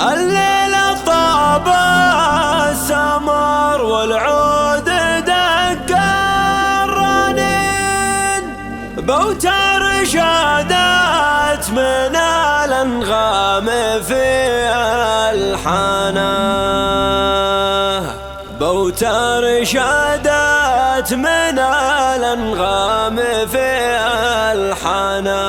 الليلة طاب السمر والعود دق الرنين، بوتر شادت من الأنغام في الحانة، بوتر شادت من الأنغام في الحانة.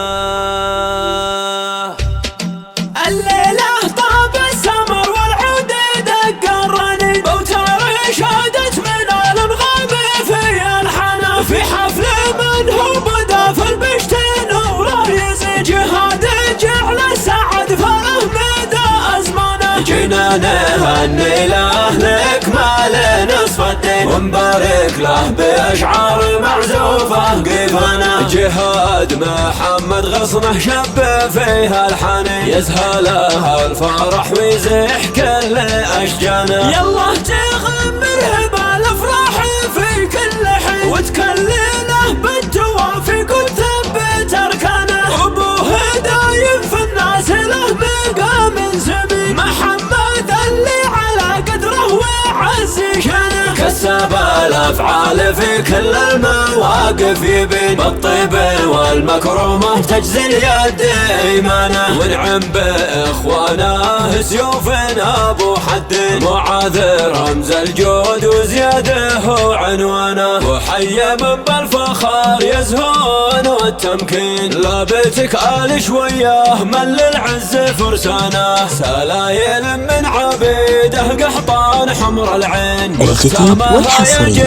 الليلة طاب السمر والعود دق الرنين، بوتر شادت من الأنغام في الحانة، في حفل من هو بدا في البشت نوره يزيد، جهاد جعل السعد فله مدى أزمانه، جينا نهني لأهلك مال نصف الدين، ونبارك له بأشعار معزوفة قيفنا، جهاد محمد غصنه شب فيها الحنين، يزهله الفرح ويزيح كل أشجانه، يلا تغمره بالأفراح في كل حين، وتكلله بالتوافق وتثبت أركانه، أبوه دايم في الناس له مقام زمين، محمد اللي على قدره وعز شانه، كسب الأفعال في كل المواقف يبين، بالطيب والمكرمة تجزي اليد إيمانه، ونعم بإخوانه سيوف أبو حد، معاذ رمز الجود وزياده عنوانه، وحي من بالفخار يزهون والتمكين، لابتك آل شويه من للعز فرسانه، سلايل من عبيده قحطان حمر العين، الجديد والحصري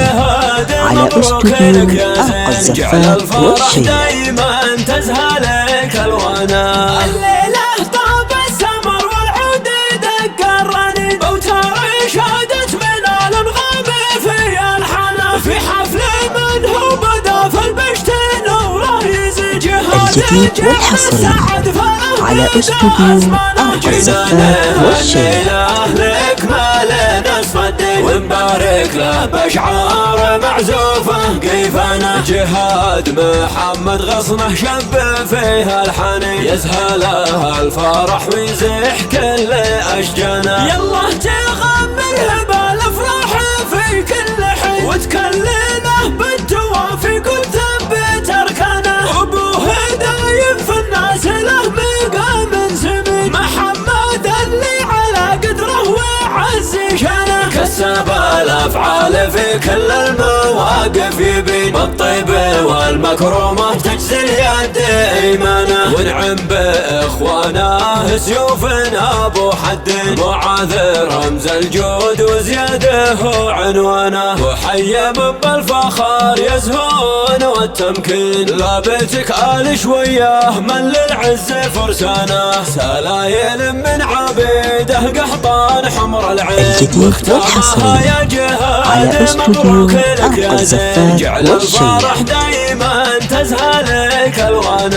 على استوديو أرقى الزفاف والشيء، دايما تزهلك الوانا. الليلة طاب السمر والعود دق الرنين، بوتر شادت من الأنغام في الحانة، في حفل من هو بدا في البشت نوره يزيد، الجديد والحصري على استوديو أرقى الزفاف والشيء، ونبارك له بأشعار معزوفة قيفنا، جهاد محمد غصنه شب فيها الحنين، يزهله الفرح ويزيح كل أشجانه، يلا تغمره بالأفراح في كل حين، وتكلله بالتوافق وتثبت أركانه، أبوه دايم في الناس له مقام زمين، محمد اللي على قدره وعز شانه، كسب الأفعال في كل المواقف يبين، بالطيب والمكرمة تجزي اليد إيمانه، ونعم بإخوانه سيوف أبو حد، معاذ رمز الجود وزياده عنوانه، وحي من بالفخار يزهون والتمكين، لابتك آل شويه من للعز فرسانه، سلايل من عبيده قحطان حمر العين، الجديد والحصري على استوديو أرقى الزفاف والشيء، دايما تزهلك الوانا.